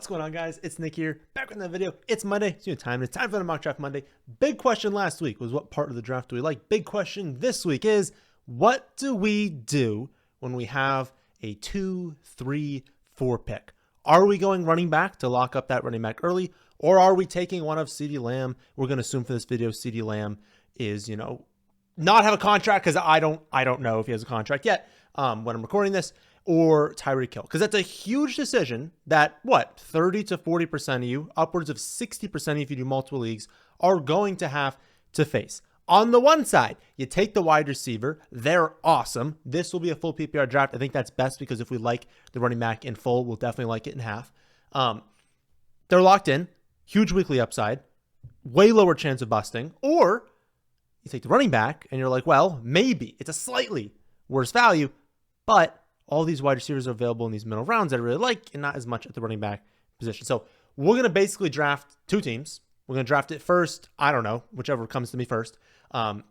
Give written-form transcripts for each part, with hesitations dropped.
What's going on, guys? It's Nick here, back with another video. It's Monday, it's new time. It's time for the Mock Draft Monday. Big question last week was, what part of the draft do we like? Big question this week is, what do we do when we have a 2, 3, 4 pick? Are we going running back to lock up that running back early, or are we taking one of CeeDee Lamb? We're going to assume for this video CeeDee Lamb is, not have a contract, because I don't know if he has a contract yet when I'm recording this, or Tyreek Hill, because that's a huge decision that 30 to 40% of you, upwards of 60% if you do multiple leagues, are going to have to face. On the one side, you take the wide receiver. They're awesome. This will be a full PPR draft. I think that's best because if we like the running back in full, we'll definitely like it in half. They're locked in, huge weekly upside, way lower chance of busting. Or you take the running back and you're like, well, maybe it's a slightly worse value, but all these wide receivers are available in these middle rounds that I really like, and not as much at the running back position. So we're going to basically draft two teams. We're going to draft it first. I don't know, whichever comes to me first. Or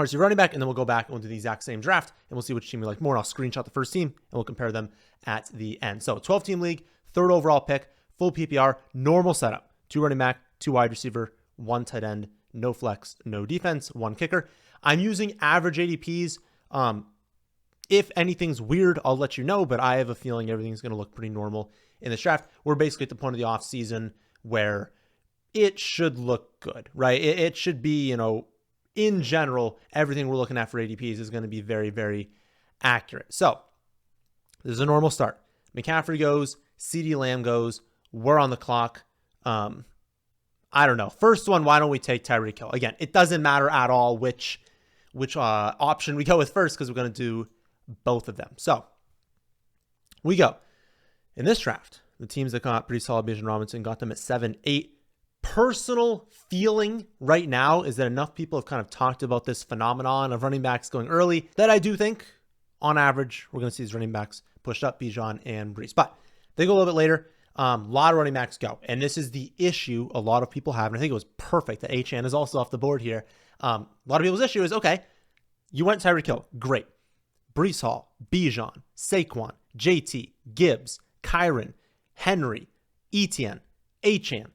see running back, and then we'll go back and we'll do the exact same draft, and we'll see which team we like more. And I'll screenshot the first team, and we'll compare them at the end. So 12-team league, third overall pick, full PPR, normal setup. 2 running back, 2 wide receiver, 1 tight end, no flex, no defense, 1 kicker. I'm using average ADPs. If anything's weird, I'll let you know, but I have a feeling everything's going to look pretty normal in this draft. We're basically at the point of the offseason where it should look good, right? It should be, in general, everything we're looking at for ADPs is going to be very, very accurate. So this is a normal start. McCaffrey goes, CeeDee Lamb goes, we're on the clock. I don't know. First one, why don't we take Tyreek Hill? Again, it doesn't matter at all which option we go with first, because we're going to do both of them. So we go. In this draft, the teams that got pretty solid Bijan Robinson got them at 7, 8. Personal feeling right now is that enough people have kind of talked about this phenomenon of running backs going early that I do think, on average, we're going to see these running backs pushed up, Bijan and Breece. But they go a little bit later. A lot of running backs go. And this is the issue a lot of people have. And I think it was perfect that Achane is also off the board here. A lot of people's issue is, okay, you went Tyreek Hill. Great. Breece Hall, Bijan, Saquon, JT, Gibbs, Kyron, Henry, Etienne, Achane,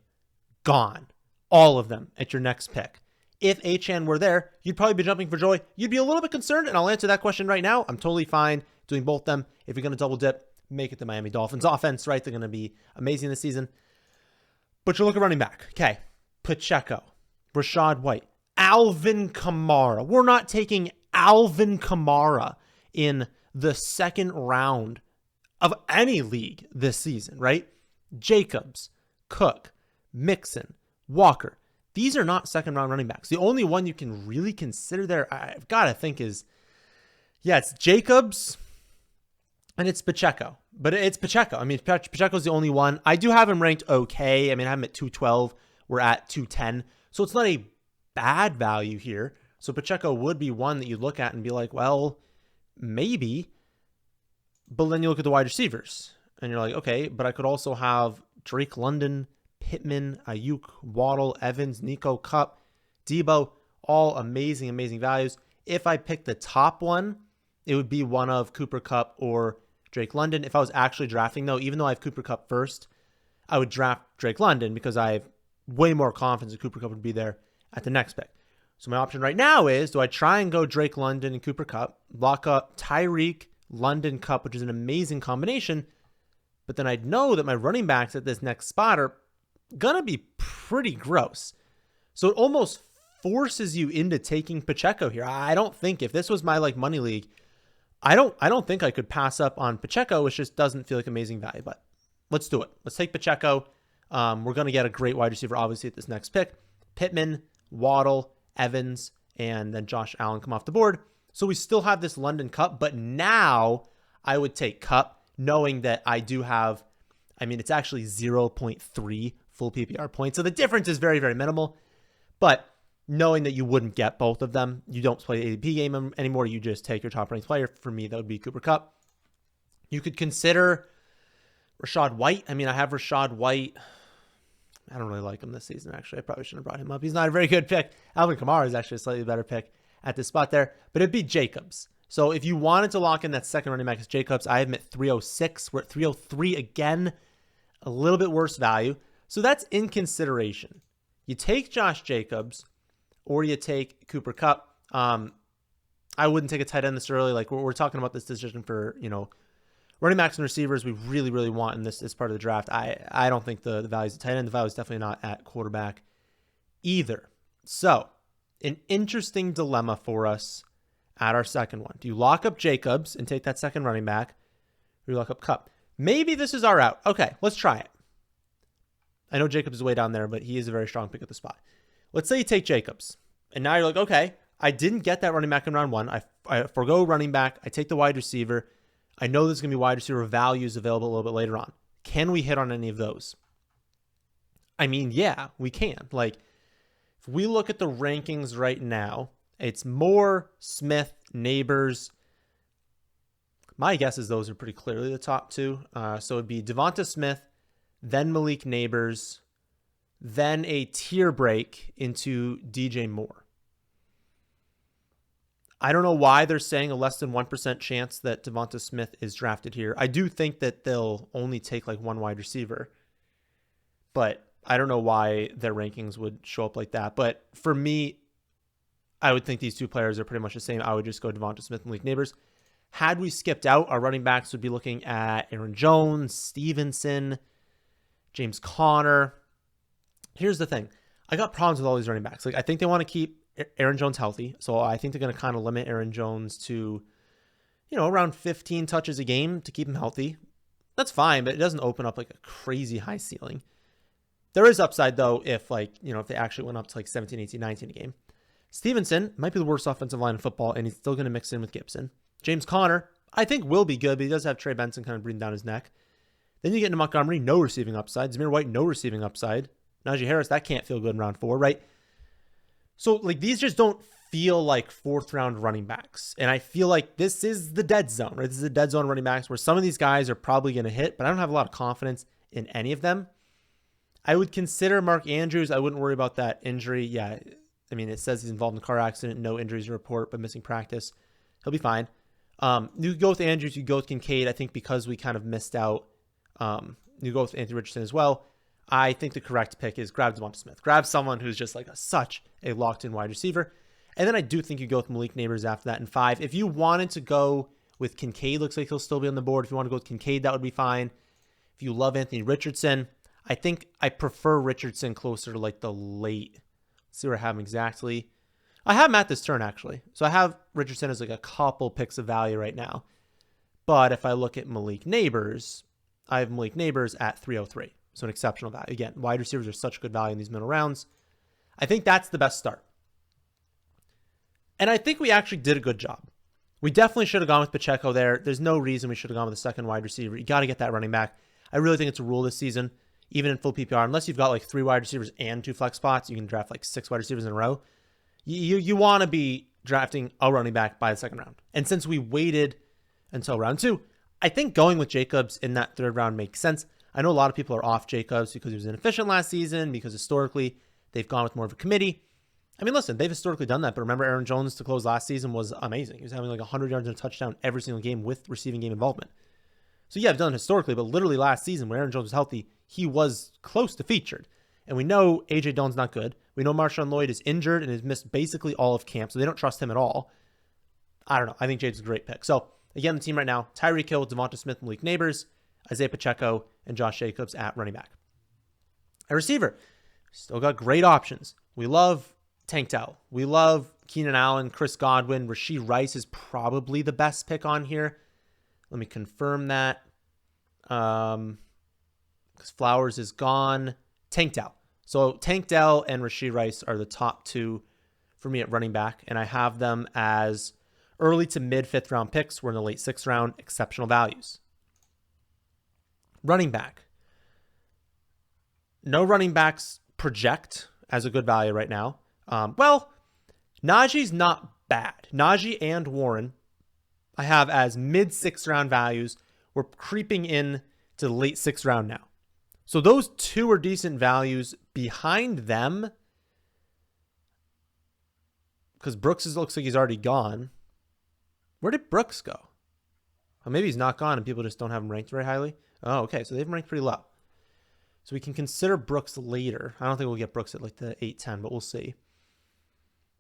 gone. All of them at your next pick. If Achane were there, you'd probably be jumping for joy. You'd be a little bit concerned, and I'll answer that question right now. I'm totally fine doing both them. If you're going to double dip, make it the Miami Dolphins offense, right? They're going to be amazing this season. But you look at running back. Okay, Pacheco, Rachaad White, Alvin Kamara. We're not taking Alvin Kamara in the second round of any league this season, right? Jacobs, Cook, Mixon, Walker. These are not second round running backs. The only one you can really consider there, I've got to think is, it's Jacobs and it's Pacheco. But it's Pacheco. I mean, Pacheco's the only one. I do have him ranked okay. I mean, I have him at 212. We're at 210. So it's not a bad value here. So Pacheco would be one that you look at and be like, well, maybe. But then you look at the wide receivers and you're like, okay, but I could also have Drake London, Pittman, Ayuk, Waddle, Evans, Nico, Kupp, Debo, all amazing, amazing values. If I pick the top one, it would be one of Cooper Kupp or Drake London. If I was actually drafting, though, even though I have Cooper Kupp first, I would draft Drake London because I have way more confidence that Cooper Kupp would be there at the next pick. So my option right now is, do I try and go Drake London and Cooper Kupp, lock up Tyreek, London, Kupp, which is an amazing combination, but then I'd know that my running backs at this next spot are going to be pretty gross. So it almost forces you into taking Pacheco here. I don't think, if this was my money league, I don't think I could pass up on Pacheco, which just doesn't feel like amazing value, but let's do it. Let's take Pacheco. We're going to get a great wide receiver, obviously, at this next pick. Pittman, Waddle, Evans, and then Josh Allen come off the board. So we still have this London Kupp, but now I would take Kupp, knowing that I do have, it's actually 0.3 full PPR points. So the difference is very, very minimal, but knowing that you wouldn't get both of them, you don't play the ADP game anymore. You just take your top ranked player. For me, that would be Cooper Kupp. You could consider Rachaad White. I have Rachaad White. I don't really like him this season, actually. I probably shouldn't have brought him up. He's not a very good pick. Alvin Kamara is actually a slightly better pick at this spot there, but it'd be Jacobs. So if you wanted to lock in that second running back as Jacobs, I have him at 306. We're at 303 again. a little bit worse value. So that's in consideration. You take Josh Jacobs or you take Cooper Kupp. I wouldn't take a tight end this early. Like we're talking about this decision for, running backs and receivers we really, really want in this part of the draft. I don't think the value's at tight end. The value is definitely not at quarterback either. So an interesting dilemma for us at our second one. Do you lock up Jacobs and take that second running back, or you lock up Kupp? Maybe this is our route. Okay, let's try it. I know Jacobs is way down there, but he is a very strong pick at the spot. Let's say you take Jacobs, and now you're like, okay, I didn't get that running back in round one. I forgo running back. I take the wide receiver. I know there's going to be wide receiver values available a little bit later on. Can we hit on any of those? I mean, yeah, we can. Like, if we look at the rankings right now, it's Moore, Smith, Neighbors. My guess is those are pretty clearly the top two. So it'd be Devonta Smith, then Malik Neighbors, then a tier break into DJ Moore. I don't know why they're saying a less than 1% chance that Devonta Smith is drafted here. I do think that they'll only take like one wide receiver, but I don't know why their rankings would show up like that. But for me, I would think these two players are pretty much the same. I would just go Devonta Smith and Malik Neighbors. Had we skipped out, our running backs would be looking at Aaron Jones, Stevenson, James Conner. Here's the thing. I got problems with all these running backs. Like, I think they want to keep Aaron Jones healthy. So I think they're going to kind of limit Aaron Jones to, around 15 touches a game to keep him healthy. That's fine, but it doesn't open up like a crazy high ceiling. There is upside though if if they actually went up to like 17, 18, 19 a game. Stevenson might be the worst offensive line in football, and he's still going to mix in with Gibson. James Conner, I think will be good, but he does have Trey Benson kind of breathing down his neck. Then you get into Montgomery, no receiving upside. Zamir White, no receiving upside. Najee Harris, that can't feel good in round 4, right? So like these just don't feel like fourth round running backs. And I feel like this is the dead zone, right? This is the dead zone running backs where some of these guys are probably going to hit, but I don't have a lot of confidence in any of them. I would consider Mark Andrews. I wouldn't worry about that injury. Yeah, I mean, it says he's involved in a car accident, no injuries to report, but missing practice. He'll be fine. You go with Andrews, you go with Kincaid. I think because we kind of missed out, you go with Anthony Richardson as well. I think the correct pick is grab Devonta Smith. Grab someone who's just like such a locked-in wide receiver. And then I do think you go with Malik Neighbors after that in 5. If you wanted to go with Kincaid, looks like he'll still be on the board. If you want to go with Kincaid, that would be fine. If you love Anthony Richardson, I think I prefer Richardson closer to like the late. Let's see where I have him exactly. I have him at this turn, actually. So I have Richardson as like a couple picks of value right now. But if I look at Malik Neighbors, I have Malik Neighbors at 303. So an exceptional value. Again, wide receivers are such good value in these middle rounds. I think that's the best start. And I think we actually did a good job. We definitely should have gone with Pacheco there. There's no reason we should have gone with a second wide receiver. You got to get that running back. I really think it's a rule this season, even in full PPR. Unless you've got like 3 wide receivers and 2 flex spots, you can draft like 6 wide receivers in a row. You want to be drafting a running back by the second round. And since we waited until round 2, I think going with Jacobs in that third round makes sense. I know a lot of people are off Jacobs because he was inefficient last season, because historically they've gone with more of a committee. I mean, listen, they've historically done that, but remember Aaron Jones to close last season was amazing. He was having like 100 yards and a touchdown every single game with receiving game involvement. So yeah, I've done it historically, but literally last season when Aaron Jones was healthy, he was close to featured. And we know A.J. Dillon's not good. We know Marshawn Lloyd is injured and has missed basically all of camp, so they don't trust him at all. I don't know. I think Jade's a great pick. So again, the team right now, Tyreek Hill, Devonta Smith, Malik Neighbors, Isaiah Pacheco, and Josh Jacobs at running back. At receiver, still got great options. We love Tank Dell. We love Keenan Allen, Chris Godwin. Rashee Rice is probably the best pick on here. Let me confirm that. Because Flowers is gone. Tank Dell. So Tank Dell and Rashee Rice are the top 2 for me at running back, and I have them as early to mid 5th round picks. We're in the late 6th round, exceptional values. Running back. No running backs project as a good value right now. Najee's not bad. Najee and Warren I have as mid 6th round values. We're creeping in to the late 6th round now. So those 2 are decent values. Behind them, because Brooks looks like he's already gone. Where did Brooks go? Oh, maybe he's not gone and people just don't have him ranked very highly. Oh, okay. So they've ranked pretty low. So we can consider Brooks later. I don't think we'll get Brooks at like the 8-10, but we'll see.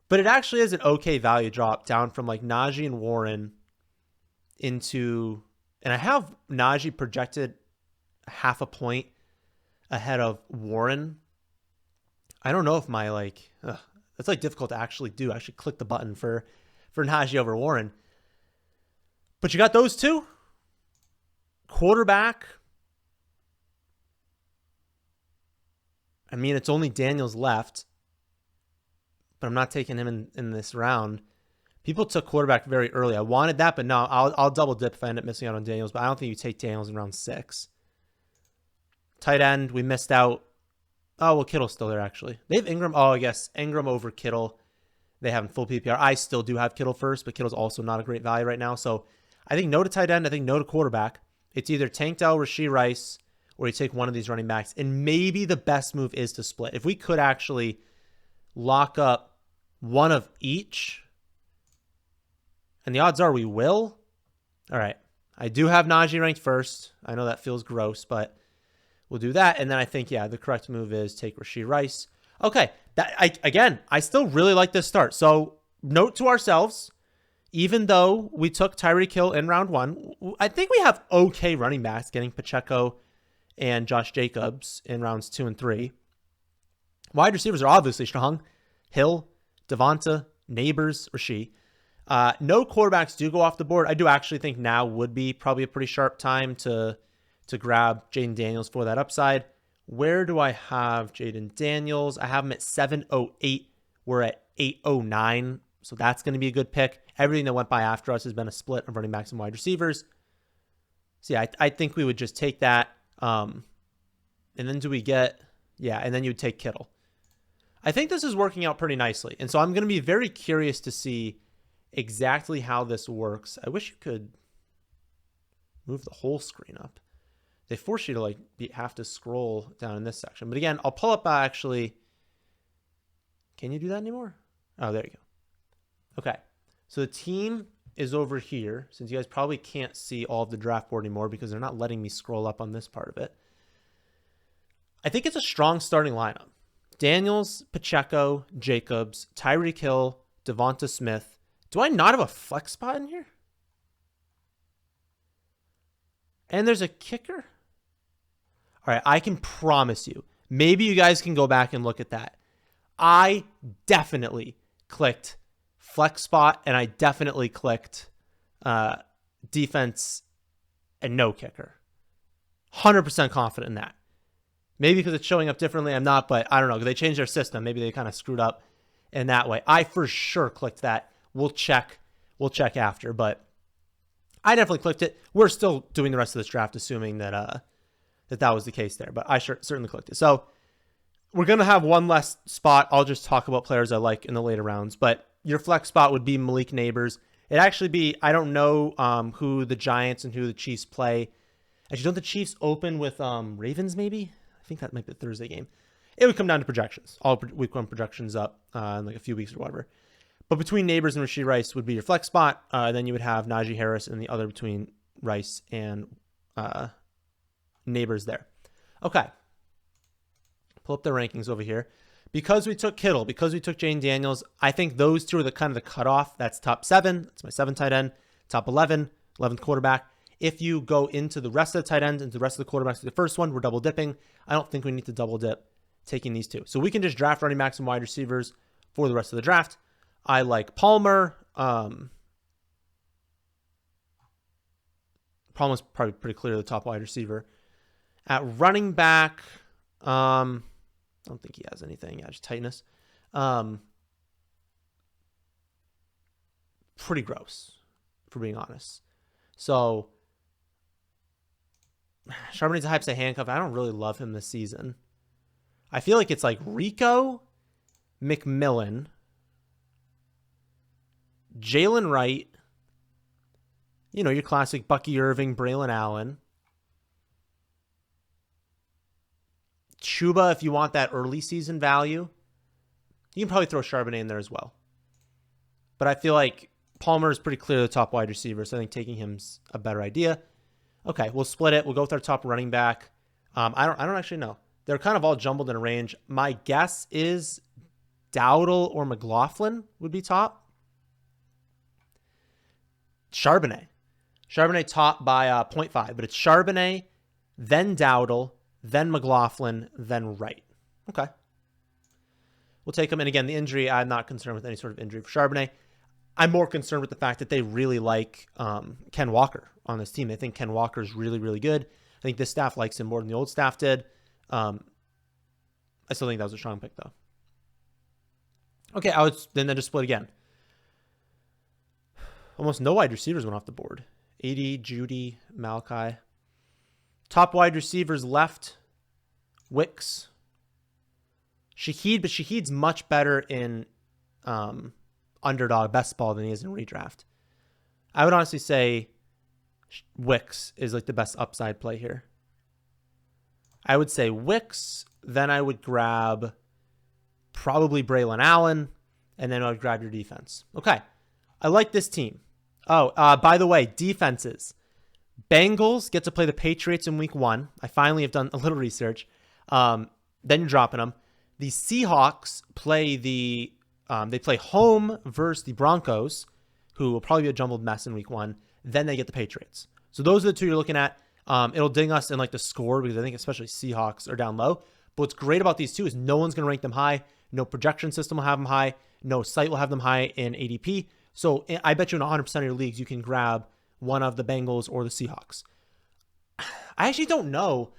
But it actually is an okay value drop down from like Najee and Warren into, and I have Najee projected half a point ahead of Warren. I don't know if my that's like difficult to actually do. I should click the button for Najee over Warren. But you got those two. Quarterback. I mean, it's only Daniels left, but I'm not taking him in this round. People took quarterback very early. I wanted that, but no, I'll double dip if I end up missing out on Daniels, but I don't think you take Daniels in round 6. Tight end, we missed out. Oh, well, Kittle's still there, actually. They have Ingram. Oh, I guess Ingram over Kittle. They have full PPR. I still do have Kittle first, but Kittle's also not a great value right now. So I think no to tight end. I think no to quarterback. It's either Tank Dell, Rashee Rice, or you take one of these running backs. And maybe the best move is to split. If we could actually lock up one of each, and the odds are we will. All right. I do have Najee ranked first. I know that feels gross, but we'll do that. And then I think, yeah, the correct move is take Rashee Rice. Okay. I still really like this start. So note to ourselves, even though we took Tyreek Hill in round 1, I think we have okay running backs, getting Pacheco and Josh Jacobs in rounds 2 and 3. Wide receivers are obviously strong. Hill, Devonta, Neighbors, Rashee. No quarterbacks do go off the board. I do actually think now would be probably a pretty sharp time to grab Jaden Daniels for that upside. Where do I have Jaden Daniels? I have him at 708. We're at 809. So that's going to be a good pick. Everything that went by after us has been a split of running backs and wide receivers. So yeah, I think we would just take that. And then and then you would take Kittle. I think this is working out pretty nicely. And so I'm going to be very curious to see exactly how this works. I wish you could move the whole screen up. They force you to have to scroll down in this section. But again, I'll pull up actually. Can you do that anymore? Oh, there you go. Okay. So the team is over here, since you guys probably can't see all of the draft board anymore because they're not letting me scroll up on this part of it. I think it's a strong starting lineup. Daniels, Pacheco, Jacobs, Tyreek Hill, Devonta Smith. Do I not have a flex spot in here? And there's a kicker? All right, I can promise you. Maybe you guys can go back and look at that. I definitely clicked flex spot, and I definitely clicked defense and no kicker. 100% confident in that. Maybe because it's showing up differently, I'm not, but I don't know. They changed their system. Maybe they kind of screwed up in that way. I for sure clicked that. We'll check after, but I definitely clicked it. We're still doing the rest of this draft, assuming that that was the case there, but I certainly clicked it. So we're going to have one less spot. I'll just talk about players I like in the later rounds, but your flex spot would be Malik Neighbors. It'd actually be, I don't know who the Giants and who the Chiefs play. Actually, don't the Chiefs open with Ravens maybe? I think that might be the Thursday game. It would come down to projections. All week 1 projections up in like a few weeks or whatever. But between Neighbors and Rashee Rice would be your flex spot. Then you would have Najee Harris and the other between Rice and Neighbors there. Okay. Pull up the rankings over here. Because we took Kittle, because we took Jane Daniels, I think those two are the kind of the cutoff. That's top 7. That's my 7 tight end. Top 11, 11th quarterback. If you go into the rest of the tight ends and the rest of the quarterbacks, the first one, we're double dipping. I don't think we need to double dip taking these two. So we can just draft running backs and wide receivers for the rest of the draft. I like Palmer. Palmer's probably pretty clear the top wide receiver. At running back, I don't think he has anything. Yeah, just tightness. Pretty gross, for being honest. So, Charbonnet's a hype say handcuff. I don't really love him this season. I feel like it's like Rico, McMillan, Jalen Wright, you know, your classic Bucky Irving, Braylon Allen. Chuba, if you want that early season value. You can probably throw Charbonnet in there as well. But I feel like Palmer is pretty clear the top wide receiver, so I think taking him's a better idea. Okay, we'll split it. We'll go with our top running back. I don't actually know. They're kind of all jumbled in a range. My guess is Dowdle or McLaughlin would be top. Charbonnet top by 0.5, but it's Charbonnet, then Dowdle, then McLaughlin, then Wright. Okay. We'll take him. And again, the injury, I'm not concerned with any sort of injury for Charbonnet. I'm more concerned with the fact that they really like Ken Walker on this team. They think Ken Walker is really, really good. I think this staff likes him more than the old staff did. I still think that was a strong pick, though. Okay, then just split again. Almost no wide receivers went off the board. 80, Judy, Malachi. Top wide receivers left. Wicks. Shaheed, but Shaheed's much better in Underdog best ball than he is in Redraft. I would honestly say Wicks is like the best upside play here. I would say Wicks, then I would grab probably Braylon Allen, and then I would grab your defense. Okay, I like this team. Oh, by the way, defenses. Bengals get to play the Patriots in week 1. I finally have done a little research. Then you're dropping them. The Seahawks play they play home versus the Broncos, who will probably be a jumbled mess in week 1. Then they get the Patriots. So those are the two you're looking at. It'll ding us in like the score because I think especially Seahawks are down low. But what's great about these two is no one's going to rank them high. No projection system will have them high. No site will have them high in ADP. So I bet you in 100% of your leagues, you can grab one of the Bengals or the Seahawks. I actually don't know.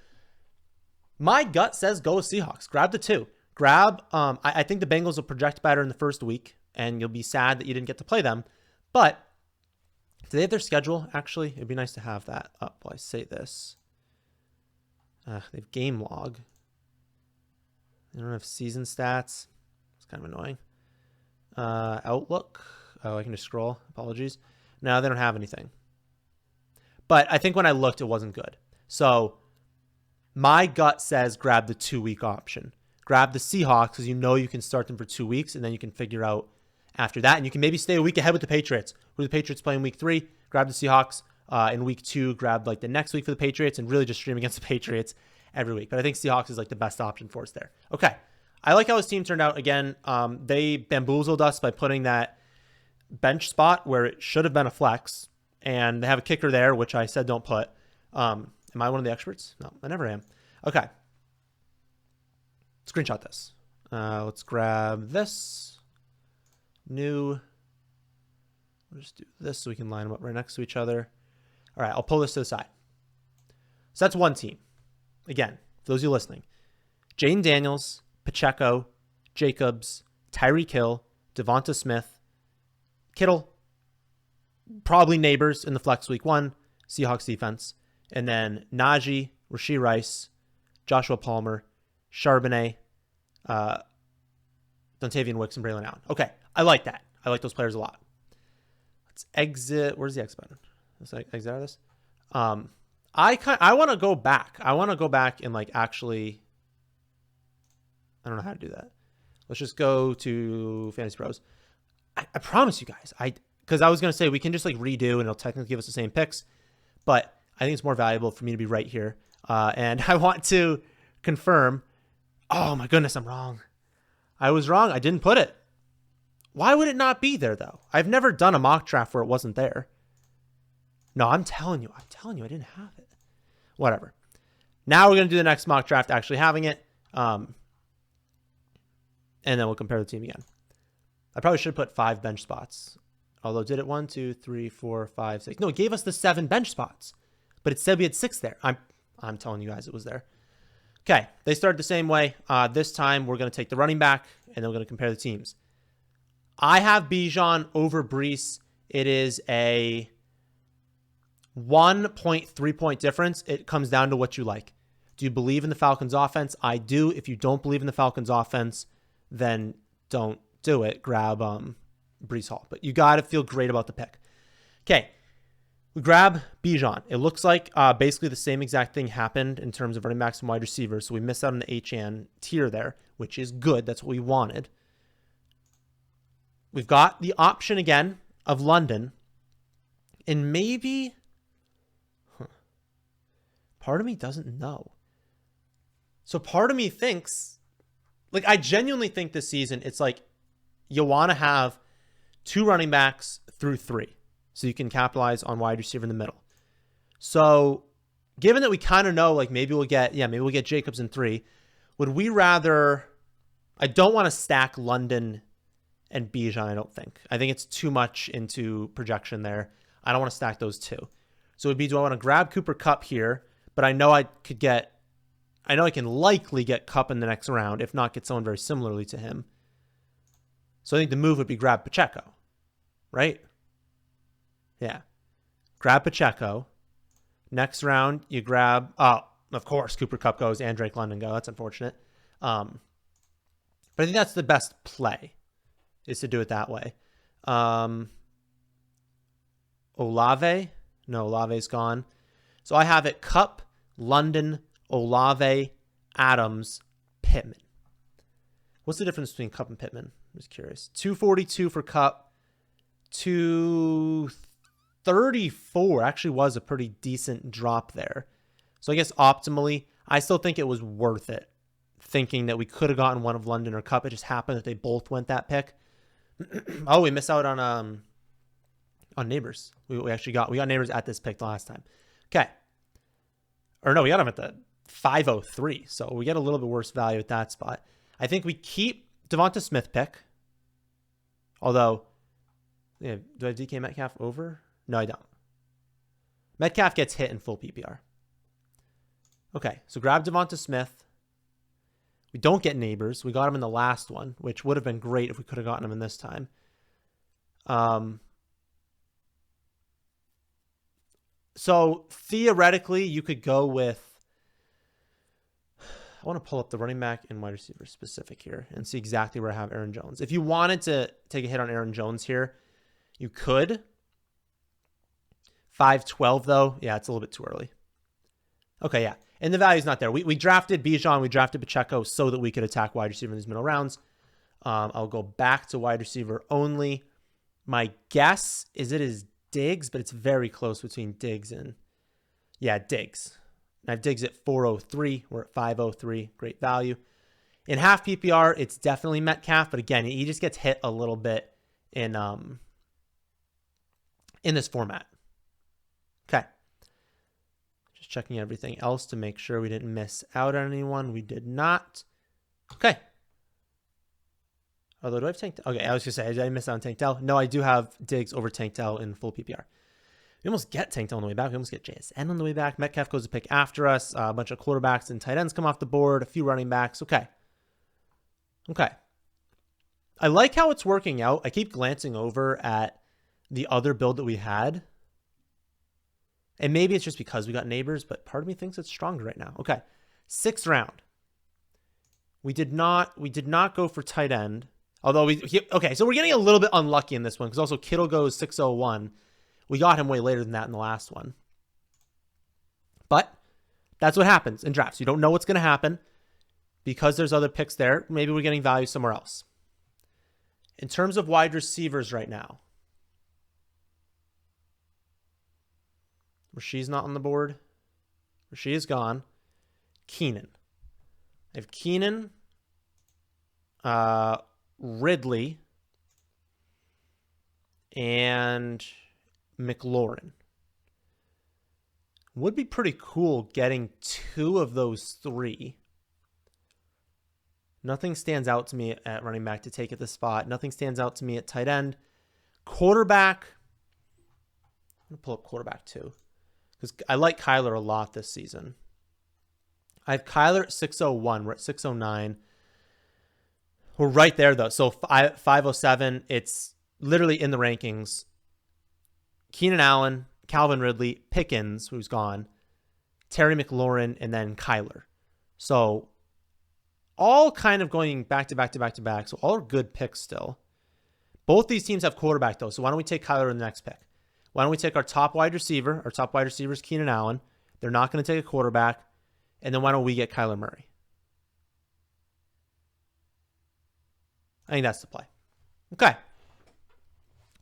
My gut says go with Seahawks. Grab the two. I think the Bengals will project better in the first week, and you'll be sad that you didn't get to play them. But do they have their schedule? Actually, it'd be nice to have that up while I say this. They have game log. They don't have season stats. It's kind of annoying. Outlook. Oh, I can just scroll. Apologies. No, they don't have anything. But I think when I looked, it wasn't good. So my gut says grab the 2-week option. Grab the Seahawks because you know you can start them for 2 weeks, and then you can figure out after that. And you can maybe stay a week ahead with the Patriots. Who the Patriots play in week 3? Grab the Seahawks. In week 2, grab like the next week for the Patriots and really just stream against the Patriots every week. But I think Seahawks is like the best option for us there. Okay. I like how his team turned out. Again, they bamboozled us by putting that bench spot where it should have been a flex. And they have a kicker there, which I said don't put. Am I one of the experts? No, I never am. Okay. Screenshot this. Let's grab this. New. We'll just do this so we can line them up right next to each other. All right, I'll pull this to the side. So that's one team. Again, for those of you listening, Jane Daniels, Pacheco, Jacobs, Tyreek Hill, Devonta Smith, Kittle, probably Neighbors in the flex week 1, Seahawks defense, and then Najee, Rashee Rice, Joshua Palmer, Charbonnet, Dontavian Wicks, and Braylon Allen. Okay, I like that. I like those players a lot. Let's exit. Where's the exit button? Let's exit out of this. I want to go back. I want to go back and like actually. I don't know how to do that. Let's just go to Fantasy Pros. I promise you guys. Because I was gonna say we can just like redo and it'll technically give us the same picks, but I think it's more valuable for me to be right here. And I want to confirm. Oh my goodness, I'm wrong. I was wrong. I didn't put it. Why would it not be there though? I've never done a mock draft where it wasn't there. No, I'm telling you, I didn't have it. Whatever. Now we're going to do the next mock draft actually having it. And then we'll compare the team again. I probably should have put 5 bench spots. Although did it 1, 2, 3, 4, 5, 6. No, it gave us the 7 bench spots. But it said we had 6 there. I'm telling you guys it was there. Okay, they started the same way. This time we're going to take the running back and then we're going to compare the teams. I have Bijan over Breece. It is a 1.3 point difference. It comes down to what you like. Do you believe in the Falcons offense? I do. If you don't believe in the Falcons offense, then don't do it. Grab Breece Hall. But you got to feel great about the pick. Okay. We grab Bijan. It looks like basically the same exact thing happened in terms of running backs and wide receivers. So we missed out on the HN tier there, which is good. That's what we wanted. We've got the option again of London. And maybe... part of me doesn't know. So part of me thinks, like, I genuinely think this season, it's like you want to have 2 running backs through 3 so you can capitalize on wide receiver in the middle. So given that we kind of know, like, maybe we'll get Jacobs in 3, would we rather, I don't want to stack London and Bijan, I don't think. I think it's too much into projection there. I don't want to stack those 2. So it would be, do I want to grab Cooper Kupp here, but I know I can likely get Kupp in the next round, if not get someone very similarly to him. So I think the move would be grab Pacheco, right? Yeah. Grab Pacheco. Next round, you grab, of course, Cooper Kupp goes and Drake London go. That's unfortunate. But I think that's the best play, is to do it that way. Olave? No, Olave's gone. So I have it Kupp, London, Olave, Adams, Pittman. What's the difference between Kupp and Pittman? I'm just curious. 242 for Kupp. 234 actually was a pretty decent drop there. So I guess optimally, I still think it was worth it, thinking that we could have gotten one of London or Kupp. It just happened that they both went that pick. Oh, we missed out on Neighbors. We got Neighbors at this pick the last time. Okay. Or no, we got him at the 503. So we get a little bit worse value at that spot. I think we keep Devonta Smith pick. Although, yeah, do I have DK Metcalf over? No, I don't. Metcalf gets hit in full PPR. Okay, so grab Devonta Smith. We don't get Neighbors. We got him in the last one, which would have been great if we could have gotten him in this time. So theoretically, you could go with, I want to pull up the running back and wide receiver specific here and see exactly where I have Aaron Jones. If you wanted to take a hit on Aaron Jones here, you could. 512 though. Yeah, it's a little bit too early. Okay, yeah. And the value's not there. We drafted Bijan, we drafted Pacheco so that we could attack wide receiver in these middle rounds. I'll go back to wide receiver only. My guess is it is Diggs, but it's very close between Diggs and, yeah, Diggs. I have Diggs at 403. We're at 503. Great value. In half PPR, it's definitely Metcalf, but again, he just gets hit a little bit in this format. Okay. Just checking everything else to make sure we didn't miss out on anyone. We did not. Okay. Although, do I have Tank? Okay, I was going to say, did I miss out on Tank Dell? No, I do have Diggs over Tank Dell in full PPR. We almost get Tank Dell on the way back. We almost get JSN on the way back. Metcalf goes to pick after us. A bunch of quarterbacks and tight ends come off the board. A few running backs. Okay. Okay. I like how it's working out. I keep glancing over at the other build that we had. And maybe it's just because we got Neighbors, but part of me thinks it's stronger right now. Okay. 6th round. We did not go for tight end. Although okay, so we're getting a little bit unlucky in this one because also Kittle goes 601. We got him way later than that in the last one. But that's what happens in drafts. You don't know what's going to happen because there's other picks there. Maybe we're getting value somewhere else. In terms of wide receivers right now, Rashee's not on the board. Rashee is gone. Keenan. I have Keenan, Ridley, and McLaurin. Would be pretty cool getting 2 of those 3. Nothing stands out to me at running back to take at this spot. Nothing stands out to me at tight end. Quarterback. I'm going to pull up quarterback too, because I like Kyler a lot this season. I have Kyler at 601. We're at 609. We're right there, though. So 507, it's literally in the rankings. Keenan Allen, Calvin Ridley, Pickens, who's gone, Terry McLaurin, and then Kyler. So all kind of going back to back to back to back. So all are good picks still. Both these teams have quarterback, though. So why don't we take Kyler in the next pick? Why don't we take our top wide receiver? Our top wide receiver is Keenan Allen. They're not going to take a quarterback. And then why don't we get Kyler Murray? I think that's the play. Okay.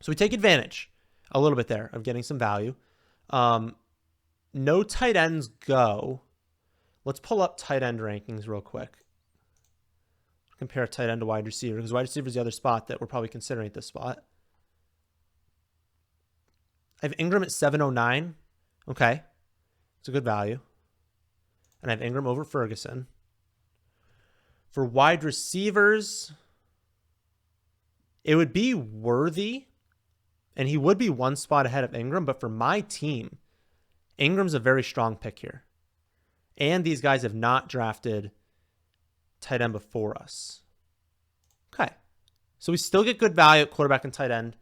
So we take advantage a little bit there of getting some value. No tight ends go. Let's pull up tight end rankings real quick. Compare tight end to wide receiver, because wide receiver is the other spot that we're probably considering at this spot. I have Ingram at 709. Okay. It's a good value. And I have Ingram over Ferguson. For wide receivers, it would be Worthy, and he would be one spot ahead of Ingram, but for my team, Ingram's a very strong pick here. And these guys have not drafted tight end before us. Okay. So we still get good value at quarterback and tight end,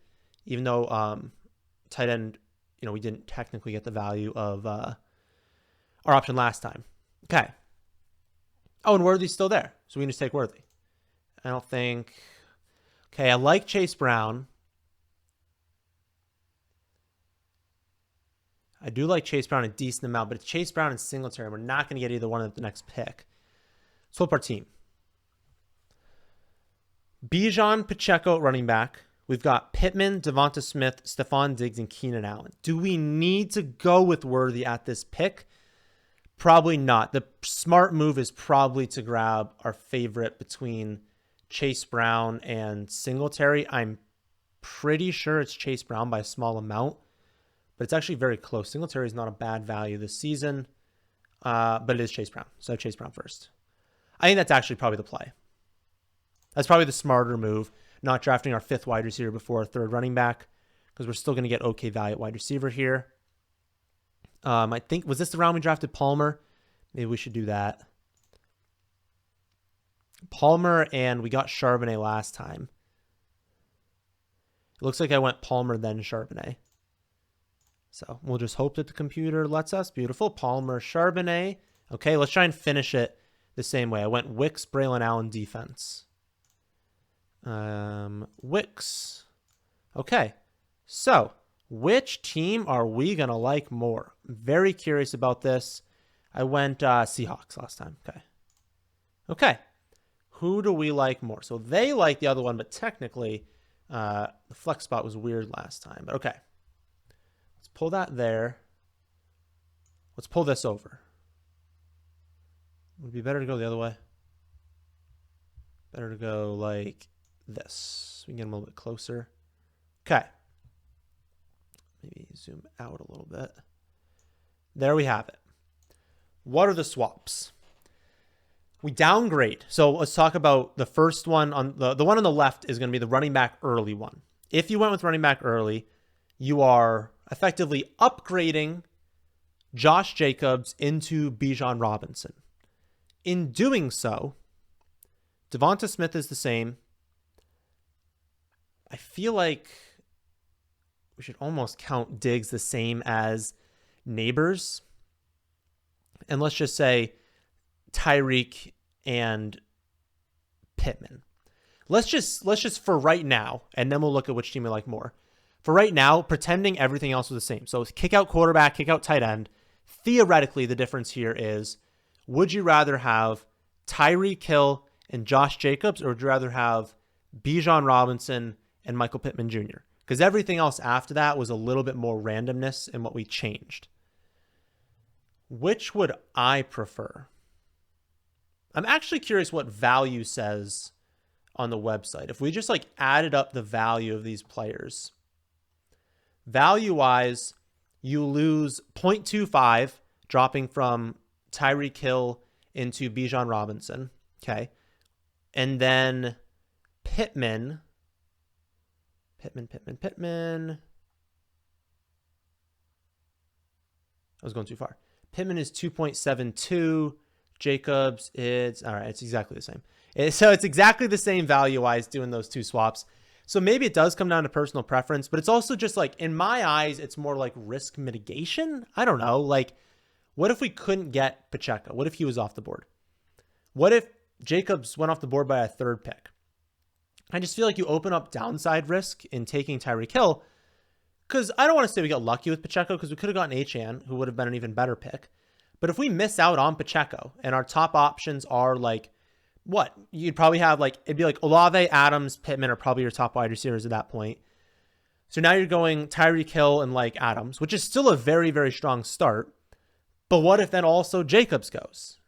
even though tight end, we didn't technically get the value of our option last time. Okay. Oh, and Worthy's still there. So we can just take Worthy. I don't think... Okay, I like Chase Brown. I do like Chase Brown a decent amount, but it's Chase Brown and Singletary. We're not going to get either one at the next pick. Let's flip our team. Bijan, Pacheco at running back. We've got Pittman, Devonta Smith, Stephon Diggs, and Keenan Allen. Do we need to go with Worthy at this pick? Probably not. The smart move is probably to grab our favorite between Chase Brown and Singletary. I'm pretty sure it's Chase Brown by a small amount, but it's actually very close. Singletary is not a bad value this season, but it is Chase Brown. So Chase Brown first. I think that's actually probably the play. That's probably the smarter move, not drafting our fifth wide receiver before our third running back, because we're still going to get okay value at wide receiver here. I think, was this the round we drafted Palmer? Maybe we should do that. Palmer, and we got Charbonnet last time. It looks like I went Palmer, then Charbonnet. So we'll just hope that the computer lets us. Beautiful. Palmer, Charbonnet. Okay, let's try and finish it the same way. I went Wicks, Braylon Allen, defense. Wicks. Okay, so which team are we going to like more? I'm very curious about this. I went Seahawks last time. Okay. Who do we like more? So they like the other one, but technically the flex spot was weird last time. But okay. Let's pull that there. Let's pull this over. Would it be better to go the other way? Better to go like this. We can get them a little bit closer. Okay. Maybe zoom out a little bit. There we have it. What are the swaps? We downgrade. So let's talk about the first one. On the one on the left is going to be the running back early one. If you went with running back early, you are effectively upgrading Josh Jacobs into Bijan Robinson. In doing so, Devonta Smith is the same. I feel like we should almost count Diggs the same as Neighbors. And let's just say Tyreek and Pittman. Let's just for right now, and then we'll look at which team we like more. For right now, pretending everything else was the same. So kick out quarterback, kick out tight end. Theoretically, the difference here is, would you rather have Tyreek Hill and Josh Jacobs, or would you rather have Bijan Robinson and Michael Pittman Jr.? Because everything else after that was a little bit more randomness in what we changed. Which would I prefer? I'm actually curious what value says on the website. If we just added up the value of these players, value-wise, you lose 0.25, dropping from Tyreek Hill into Bijan Robinson. Okay. And then Pittman. I was going too far. Pittman is 2.72. Jacobs is, all right, it's exactly the same. So it's exactly the same value-wise doing those two swaps. So maybe it does come down to personal preference, but it's also just in my eyes, it's more like risk mitigation. I don't know. What if we couldn't get Pacheco? What if he was off the board? What if Jacobs went off the board by a third pick? I just feel like you open up downside risk in taking Tyreek Hill, because I don't want to say we got lucky with Pacheco, because we could have gotten Achane, who would have been an even better pick. But if we miss out on Pacheco and our top options are what? You'd probably have it'd be Olave, Adams, Pittman are probably your top wide receivers at that point. So now you're going Tyreek Hill and Adams, which is still a very, very strong start. But what if then also Jacobs goes?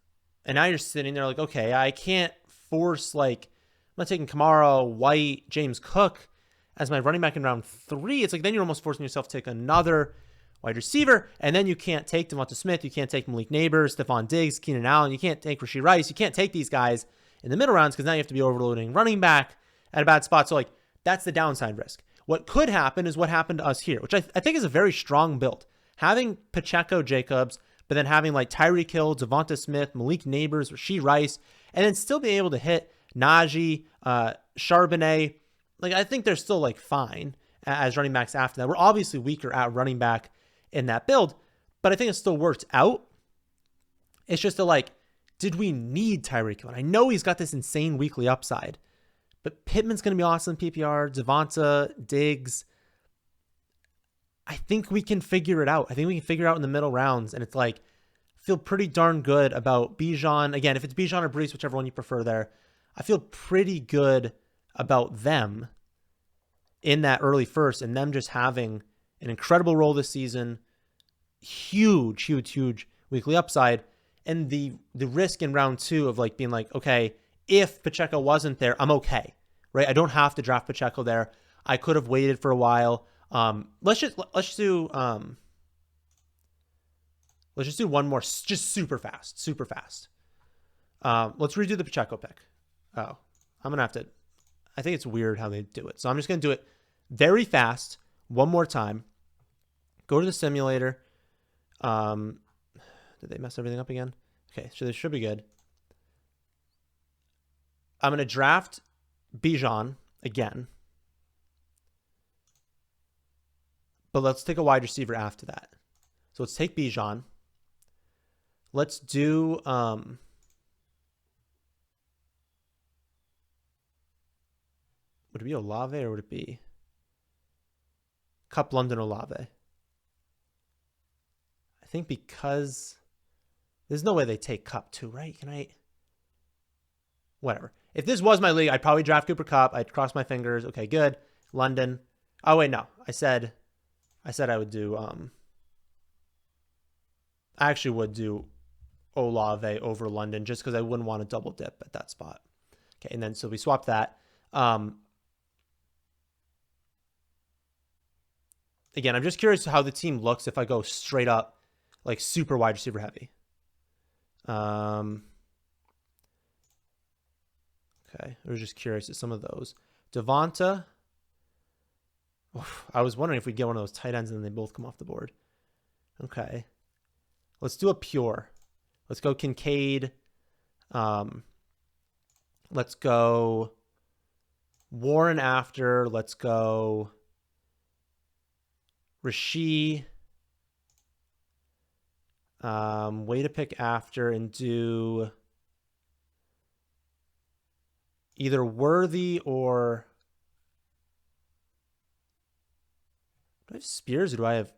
And now you're sitting there like, okay, I can't force, like, I'm not taking Kamara, White, James Cook as my running back in round 3. It's like then you're almost forcing yourself to take another wide receiver, and then you can't take Devonta Smith, you can't take Malik Neighbors, Stephon Diggs, Keenan Allen, you can't take Rashee Rice, you can't take these guys in the middle rounds because now you have to be overloading running back at a bad spot. So, like, that's the downside risk. What could happen is what happened to us here, which I think is a very strong build. Having Pacheco, Jacobs, but then having like Tyreek Hill, Devonta Smith, Malik Neighbors, Rashee Rice, and then still being able to hit Najee, Charbonnet. Like, I think they're still like fine as running backs after that. We're obviously weaker at running back in that build, but I think it still worked out. It's just like, did we need Tyreek Hill? And I know he's got this insane weekly upside, but Pittman's going to be awesome in PPR, Devonta, Diggs. I think we can figure it out. I think we can figure it out in the middle rounds. And it's like, feel pretty darn good about Bijan. Again, if it's Bijan or Breece, whichever one you prefer there, I feel pretty good about them in that early first and them just having an incredible role this season. Huge weekly upside. And the risk in round 2 of like being like, okay, if Pacheco wasn't there, I'm okay, right? I don't have to draft Pacheco there. I could have waited for a while. Let's just do one more, just super fast. Let's redo the Pacheco pick. Oh, I'm gonna have to. I think it's weird how they do it, so I'm just gonna do it very fast one more time. Go to the simulator. Did they mess everything up again? Okay, so this should be good. I'm gonna draft Bijan again. But let's take a wide receiver after that. So let's take Bijan. Let's do would it be Olave or would it be Cup London Olave? I think because there's no way they take Cup too, right? Can I? Whatever. If this was my league, I'd probably draft Cooper Kupp. I'd cross my fingers. Okay, good. London. Oh wait, no. I said I would do I actually would do Olave over London just because I wouldn't want to double dip at that spot. Okay, and then so we swapped that. Again, I'm just curious how the team looks if I go straight up, like super wide receiver heavy. Okay, I was just curious at some of those. Devonta. I was wondering if we'd get one of those tight ends and then they both come off the board. Okay. Let's do a pure. Let's go Kincaid. Let's go Warren after. Let's go Rashee. Way to pick after and do either Worthy or do I have Spears or do I have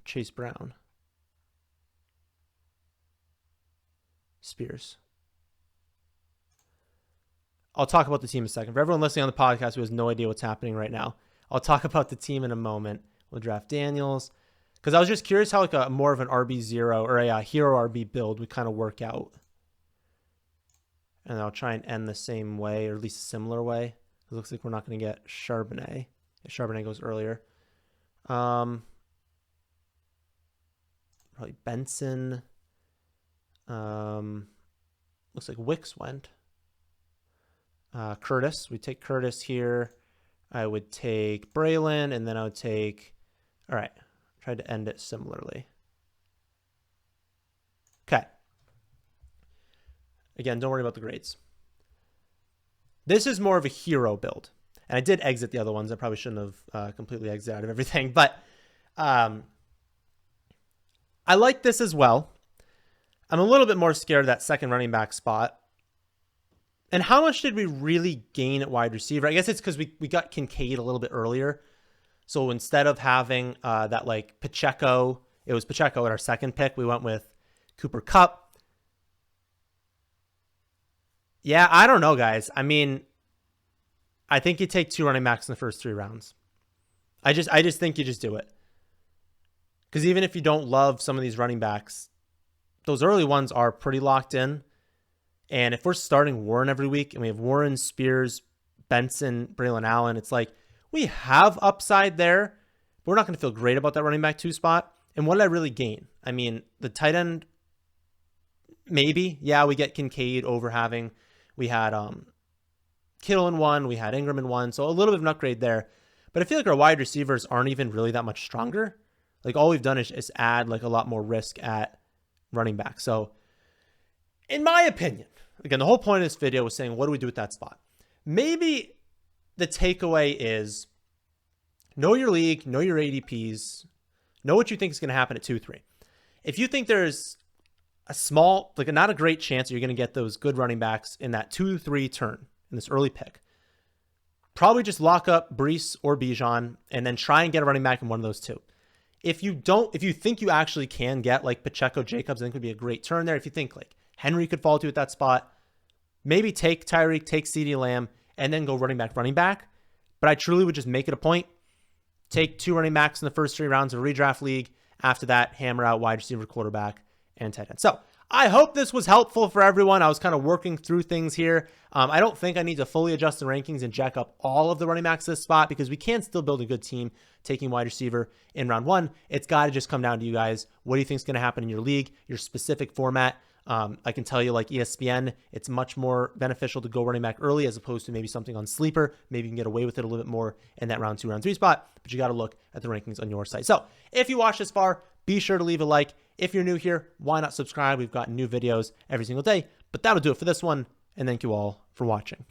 Chase Brown? Spears. I'll talk about the team in a second. For everyone listening on the podcast who has no idea what's happening right now, I'll talk about the team in a moment. We'll draft Daniels. Because I was just curious how like a more of an RB0 or a hero RB build would kind of work out. And I'll try and end the same way, or at least a similar way. It looks like we're not going to get Charbonnet. Charbonnet goes earlier. Probably Benson. Looks like Wicks went. Curtis. We take Curtis here. I would take Braylon, and then I would take... All right. Tried to end it similarly. Okay. Again, don't worry about the grades. This is more of a hero build. And I did exit the other ones. I probably shouldn't have completely exited out of everything. But I like this as well. I'm a little bit more scared of that second running back spot. And how much did we really gain at wide receiver? I guess it's because we got Kincaid a little bit earlier. So instead of having that like Pacheco, it was Pacheco at our second pick. We went with Cooper Kupp. Yeah, I don't know, guys. I mean, I think you take 2 running backs in the first 3 rounds. I just think you just do it. Because even if you don't love some of these running backs, those early ones are pretty locked in. And if we're starting Warren every week and we have Warren, Spears, Benson, Braylon Allen, it's like we have upside there, but we're not going to feel great about that running back 2 spot. And what did I really gain? I mean, the tight end, maybe. Yeah, we get Kincaid over having, we had Kittle in 1, we had Ingram in 1, so a little bit of an upgrade there. But I feel like our wide receivers aren't even really that much stronger. Like all we've done is add like a lot more risk at running back. So in my opinion, again, the whole point of this video was saying, what do we do with that spot? Maybe the takeaway is know your league, know your ADPs, know what you think is going to happen at 2-3. If you think there's a small, like not a great chance that you're going to get those good running backs in that 2-3 turn in this early pick, probably just lock up Breece or Bijan and then try and get a running back in one of those two. If you think you actually can get like Pacheco, Jacobs, I think would be a great turn there. If you think like Henry could fall to at that spot, maybe take Tyreek, take CeeDee Lamb, and then go running back. But I truly would just make it a point. Take 2 running backs in the first 3 rounds of a redraft league. After that, hammer out wide receiver, quarterback, and tight end. So I hope this was helpful for everyone. I was kind of working through things here. I don't think I need to fully adjust the rankings and jack up all of the running backs this spot because we can still build a good team taking wide receiver in round 1. It's got to just come down to you guys. What do you think is going to happen in your league, your specific format? I can tell you like ESPN, it's much more beneficial to go running back early as opposed to maybe something on sleeper. Maybe you can get away with it a little bit more in that round 2, round 3 spot, but you got to look at the rankings on your site. So if you watched this far, be sure to leave a like. If you're new here, why not subscribe? We've got new videos every single day, but that'll do it for this one. And thank you all for watching.